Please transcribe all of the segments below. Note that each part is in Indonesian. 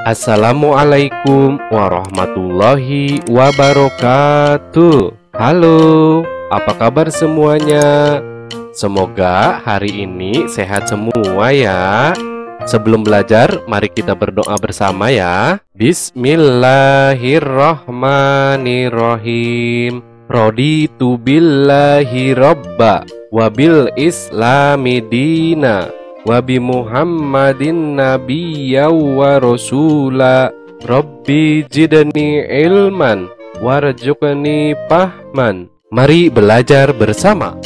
Assalamualaikum warahmatullahi wabarakatuh. Halo, apa kabar semuanya? Semoga hari ini sehat semua ya. Sebelum belajar, mari kita berdoa bersama ya. Bismillahirrahmanirrahim. Raditu billahi robba wabil islami dina Wabi Muhammadin nabiyya wa rasula. Rabbi jidni ilman warzuqni fahman. Mari belajar bersama.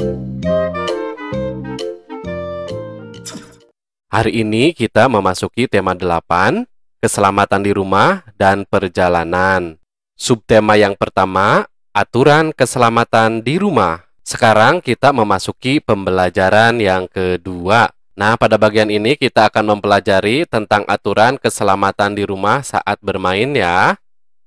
Hari ini kita memasuki tema 8, keselamatan di rumah dan perjalanan. Subtema yang pertama, aturan keselamatan di rumah. Sekarang kita memasuki pembelajaran yang kedua. Nah, pada bagian ini kita akan mempelajari tentang aturan keselamatan di rumah saat bermain ya.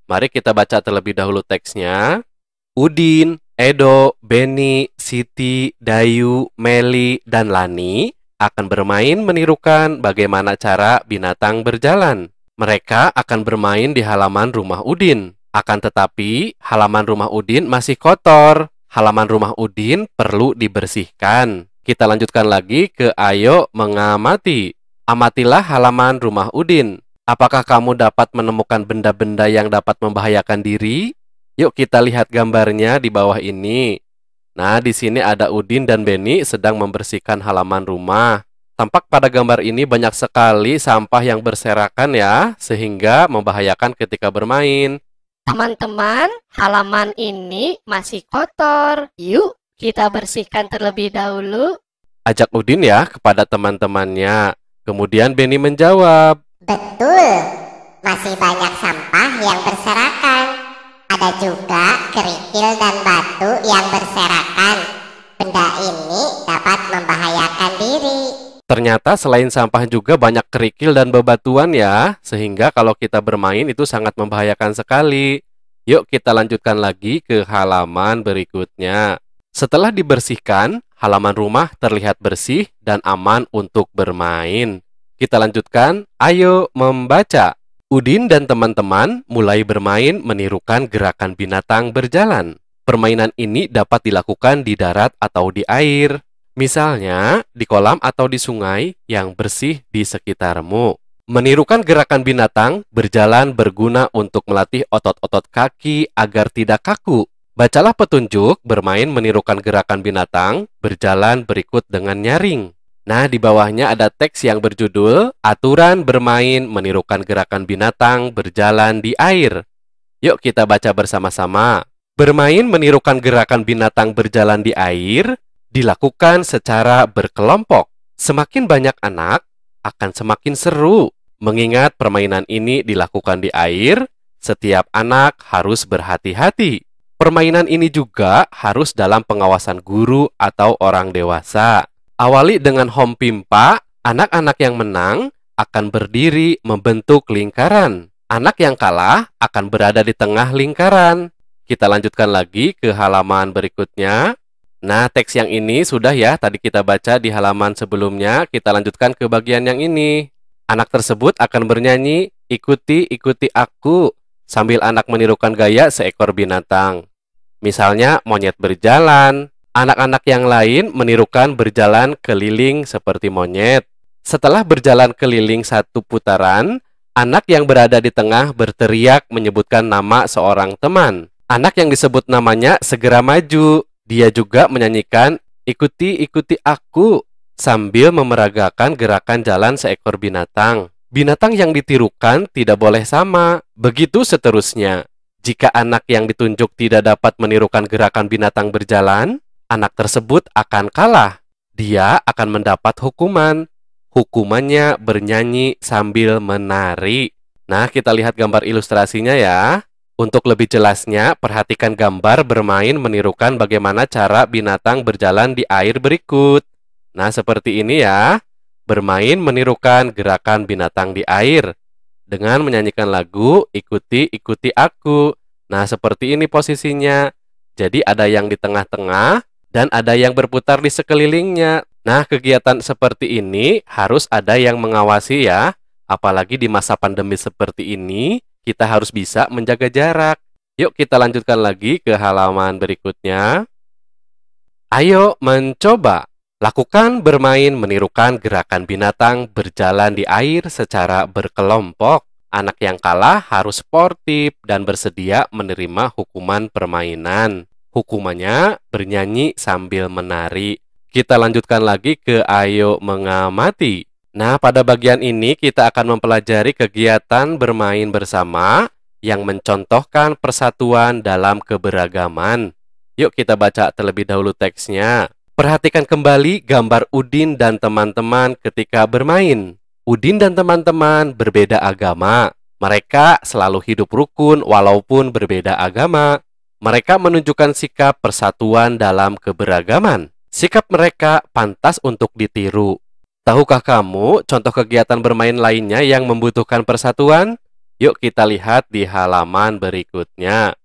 Mari kita baca terlebih dahulu teksnya. Udin, Edo, Beni, Siti, Dayu, Meli, dan Lani akan bermain menirukan bagaimana cara binatang berjalan. Mereka akan bermain di halaman rumah Udin. Akan tetapi, halaman rumah Udin masih kotor. Halaman rumah Udin perlu dibersihkan. Kita lanjutkan lagi ke ayo mengamati. Amatilah halaman rumah Udin. Apakah kamu dapat menemukan benda-benda yang dapat membahayakan diri? Yuk kita lihat gambarnya di bawah ini. Nah, di sini ada Udin dan Beni sedang membersihkan halaman rumah. Tampak pada gambar ini banyak sekali sampah yang berserakan ya, sehingga membahayakan ketika bermain. Teman-teman, halaman ini masih kotor. Yuk kita bersihkan terlebih dahulu. Ajak Udin ya kepada teman-temannya. Kemudian Beni menjawab. Betul, masih banyak sampah yang berserakan. Ada juga kerikil dan batu yang berserakan. Benda ini dapat membahayakan diri. Ternyata selain sampah juga banyak kerikil dan bebatuan ya. Sehingga kalau kita bermain itu sangat membahayakan sekali. Yuk kita lanjutkan lagi ke halaman berikutnya. Setelah dibersihkan, halaman rumah terlihat bersih dan aman untuk bermain. Kita lanjutkan, ayo membaca. Udin dan teman-teman mulai bermain menirukan gerakan binatang berjalan. Permainan ini dapat dilakukan di darat atau di air. Misalnya, di kolam atau di sungai yang bersih di sekitarmu. Menirukan gerakan binatang berjalan berguna untuk melatih otot-otot kaki agar tidak kaku. Bacalah petunjuk bermain menirukan gerakan binatang berjalan berikut dengan nyaring. Nah, di bawahnya ada teks yang berjudul Aturan bermain menirukan gerakan binatang berjalan di air. Yuk kita baca bersama-sama. Bermain menirukan gerakan binatang berjalan di air dilakukan secara berkelompok. Semakin banyak anak akan semakin seru. Mengingat permainan ini dilakukan di air, setiap anak harus berhati-hati. Permainan ini juga harus dalam pengawasan guru atau orang dewasa. Awali dengan home pimpa, anak-anak yang menang akan berdiri membentuk lingkaran. Anak yang kalah akan berada di tengah lingkaran. Kita lanjutkan lagi ke halaman berikutnya. Nah, teks yang ini sudah ya, tadi kita baca di halaman sebelumnya. Kita lanjutkan ke bagian yang ini. Anak tersebut akan bernyanyi, ikuti aku, sambil anak menirukan gaya seekor binatang. Misalnya monyet berjalan. Anak-anak yang lain menirukan berjalan keliling seperti monyet. Setelah berjalan keliling satu putaran, anak yang berada di tengah berteriak menyebutkan nama seorang teman. Anak yang disebut namanya segera maju. Dia juga menyanyikan ikuti aku sambil memeragakan gerakan jalan seekor binatang. Binatang yang ditirukan tidak boleh sama. Begitu seterusnya. Jika anak yang ditunjuk tidak dapat menirukan gerakan binatang berjalan, anak tersebut akan kalah. Dia akan mendapat hukuman. Hukumannya bernyanyi sambil menari. Nah, kita lihat gambar ilustrasinya ya. Untuk lebih jelasnya, perhatikan gambar bermain menirukan bagaimana cara binatang berjalan di air berikut. Nah, seperti ini ya. Bermain menirukan gerakan binatang di air. Dengan menyanyikan lagu, ikuti aku. Nah, seperti ini posisinya. Jadi ada yang di tengah-tengah dan ada yang berputar di sekelilingnya. Nah, kegiatan seperti ini harus ada yang mengawasi ya, Apalagi di masa pandemi seperti ini, kita harus bisa menjaga jarak. Yuk kita lanjutkan lagi ke halaman berikutnya. Ayo mencoba. Lakukan bermain menirukan gerakan binatang berjalan di air secara berkelompok. Anak yang kalah harus sportif dan bersedia menerima hukuman permainan. Hukumannya bernyanyi sambil menari. Kita lanjutkan lagi ke ayo mengamati. Nah, pada bagian ini kita akan mempelajari kegiatan bermain bersama yang mencontohkan persatuan dalam keberagaman. Yuk kita baca terlebih dahulu teksnya. Perhatikan kembali gambar Udin dan teman-teman ketika bermain. Udin dan teman-teman berbeda agama. Mereka selalu hidup rukun walaupun berbeda agama. Mereka menunjukkan sikap persatuan dalam keberagaman. Sikap mereka pantas untuk ditiru. Tahukah kamu contoh kegiatan bermain lainnya yang membutuhkan persatuan? Yuk kita lihat di halaman berikutnya.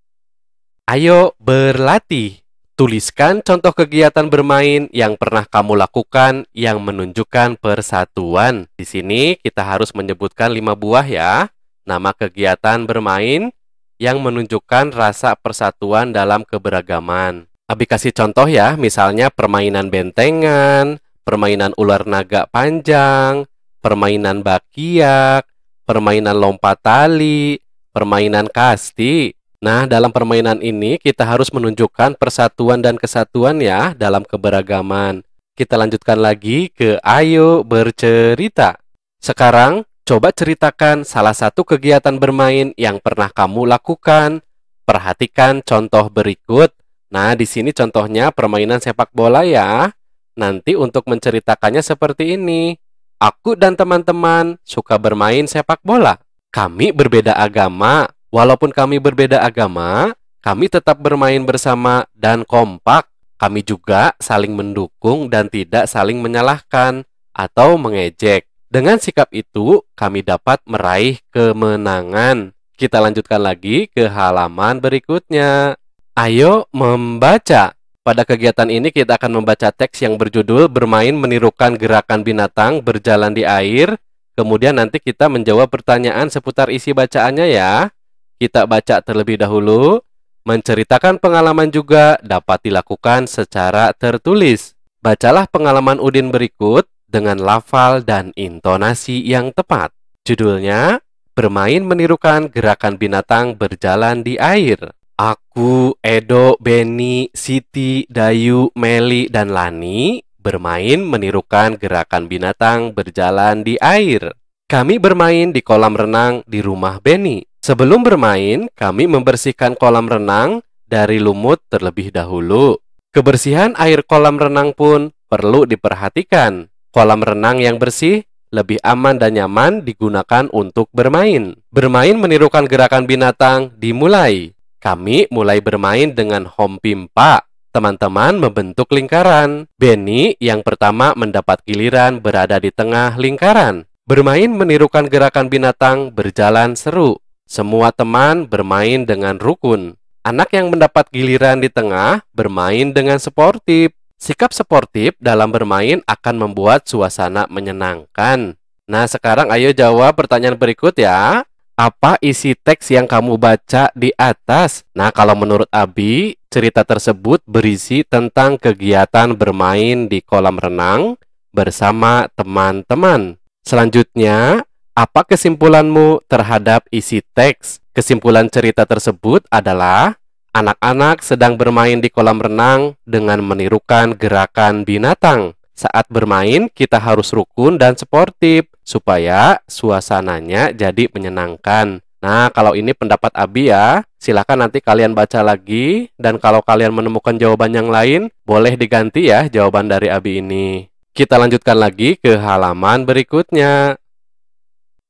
Ayo berlatih. Tuliskan contoh kegiatan bermain yang pernah kamu lakukan yang menunjukkan persatuan. Di sini kita harus menyebutkan 5 buah ya. Nama kegiatan bermain yang menunjukkan rasa persatuan dalam keberagaman. Abi kasih contoh ya, misalnya permainan bentengan, permainan ular naga panjang, permainan bakiak, permainan lompat tali, permainan kasti. Nah, dalam permainan ini kita harus menunjukkan persatuan dan kesatuan ya dalam keberagaman. Kita lanjutkan lagi ke ayo bercerita. Sekarang, coba ceritakan salah satu kegiatan bermain yang pernah kamu lakukan. Perhatikan contoh berikut. Nah, di sini contohnya permainan sepak bola ya. Nanti untuk menceritakannya seperti ini. Aku dan teman-teman suka bermain sepak bola. Kami berbeda agama. Walaupun kami berbeda agama, kami tetap bermain bersama dan kompak. Kami juga saling mendukung dan tidak saling menyalahkan atau mengejek. Dengan sikap itu, kami dapat meraih kemenangan. Kita lanjutkan lagi ke halaman berikutnya. Ayo membaca. Pada kegiatan ini kita akan membaca teks yang berjudul bermain menirukan gerakan binatang berjalan di air. Kemudian nanti kita menjawab pertanyaan seputar isi bacaannya ya. Kita baca terlebih dahulu. Menceritakan pengalaman juga dapat dilakukan secara tertulis. Bacalah pengalaman Udin berikut dengan lafal dan intonasi yang tepat. Judulnya, bermain menirukan gerakan binatang berjalan di air. Aku, Edo, Beni, Siti, Dayu, Meli, dan Lani bermain menirukan gerakan binatang berjalan di air. Kami bermain di kolam renang di rumah Beni. Sebelum bermain, kami membersihkan kolam renang dari lumut terlebih dahulu. Kebersihan air kolam renang pun perlu diperhatikan. Kolam renang yang bersih lebih aman dan nyaman digunakan untuk bermain. Bermain menirukan gerakan binatang dimulai. Kami mulai bermain dengan hom pimpa. Teman-teman membentuk lingkaran. Beni yang pertama mendapat giliran berada di tengah lingkaran. Bermain menirukan gerakan binatang berjalan seru. Semua teman bermain dengan rukun. Anak yang mendapat giliran di tengah bermain dengan sportif. Sikap sportif dalam bermain akan membuat suasana menyenangkan. Nah, sekarang ayo jawab pertanyaan berikut ya. Apa isi teks yang kamu baca di atas? Nah, kalau menurut Abi, cerita tersebut berisi tentang kegiatan bermain di kolam renang bersama teman-teman. Selanjutnya, apa kesimpulanmu terhadap isi teks? Kesimpulan cerita tersebut adalah anak-anak sedang bermain di kolam renang dengan menirukan gerakan binatang. Saat bermain, kita harus rukun dan sportif supaya suasananya jadi menyenangkan. Nah, kalau ini pendapat Abi ya, silakan nanti kalian baca lagi. Dan kalau kalian menemukan jawaban yang lain, boleh diganti ya jawaban dari Abi ini. Kita lanjutkan lagi ke halaman berikutnya.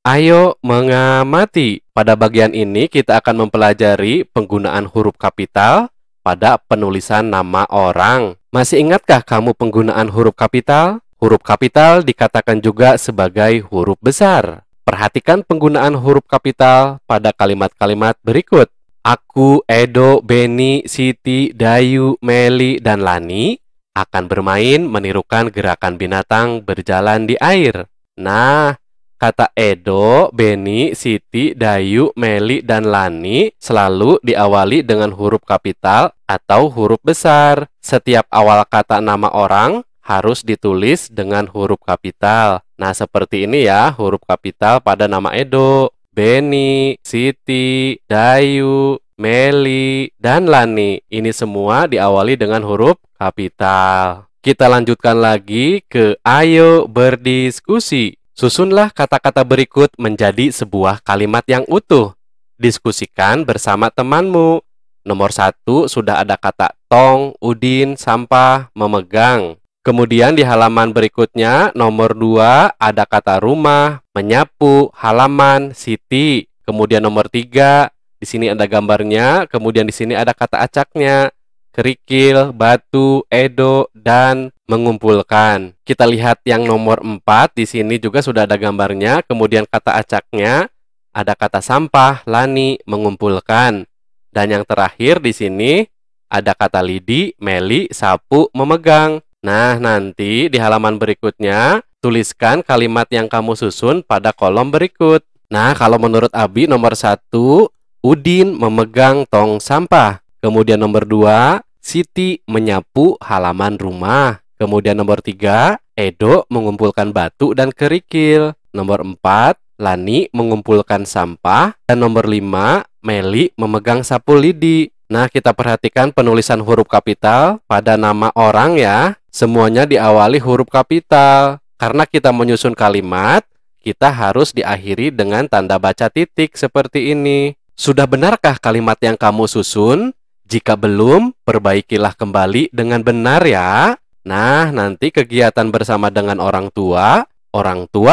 Ayo mengamati. Pada bagian ini kita akan mempelajari penggunaan huruf kapital pada penulisan nama orang. Masih ingatkah kamu penggunaan huruf kapital? Huruf kapital dikatakan juga sebagai huruf besar. Perhatikan penggunaan huruf kapital pada kalimat-kalimat berikut. Aku, Edo, Beni, Siti, Dayu, Meli, dan Lani akan bermain menirukan gerakan binatang berjalan di air. Nah, Kata Edo, Beni, Siti, Dayu, Meli, dan Lani selalu diawali dengan huruf kapital atau huruf besar. Setiap awal kata nama orang harus ditulis dengan huruf kapital. Nah, seperti ini ya huruf kapital pada nama Edo. Beni, Siti, Dayu, Meli, dan Lani. Ini semua diawali dengan huruf kapital. Kita lanjutkan lagi ke ayo berdiskusi. Susunlah kata-kata berikut menjadi sebuah kalimat yang utuh. Diskusikan bersama temanmu. Nomor 1 sudah ada kata tong, udin, sampah, memegang. Kemudian di halaman berikutnya, nomor 2 ada kata rumah, menyapu, halaman, siti. Kemudian nomor 3, di sini ada gambarnya. Kemudian di sini ada kata acaknya, kerikil, batu, edo, dan mengumpulkan. Kita lihat yang nomor 4, di sini juga sudah ada gambarnya, kemudian kata acaknya, ada kata sampah, lani, mengumpulkan. Dan yang terakhir di sini, ada kata lidi, meli, sapu, memegang. Nah, nanti di halaman berikutnya, tuliskan kalimat yang kamu susun pada kolom berikut. Nah, kalau menurut Abi nomor 1, Udin memegang tong sampah. Kemudian nomor 2, Siti menyapu halaman rumah. Kemudian nomor 3, Edo mengumpulkan batu dan kerikil. Nomor 4, Lani mengumpulkan sampah. Dan nomor 5, Meli memegang sapu lidi. Nah, kita perhatikan penulisan huruf kapital pada nama orang ya. Semuanya diawali huruf kapital. Karena kita menyusun kalimat, kita harus diakhiri dengan tanda baca titik seperti ini. Sudah benarkah kalimat yang kamu susun? Jika belum, perbaikilah kembali dengan benar ya. Nah, nanti kegiatan bersama dengan orang tua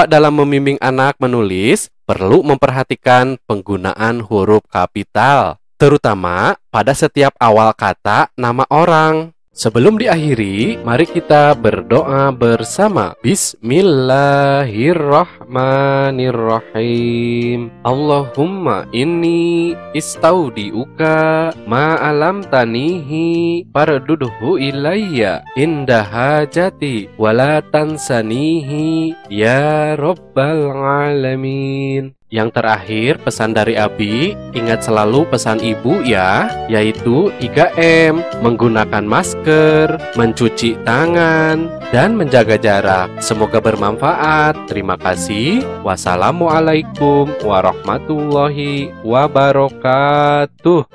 dalam membimbing anak menulis perlu memperhatikan penggunaan huruf kapital, terutama pada setiap awal kata nama orang. Sebelum diakhiri, mari kita berdoa bersama. Bismillahirrahmanirrahim. Allahumma inni istaudiuka ma'alam tanihi fardudhu ilayya inda hajati wala tansanihi ya rabbal alamin. Yang terakhir, pesan dari Abi, ingat selalu pesan ibu ya, yaitu 3M, menggunakan masker, mencuci tangan, dan menjaga jarak. Semoga bermanfaat. Terima kasih. Wassalamualaikum warahmatullahi wabarakatuh.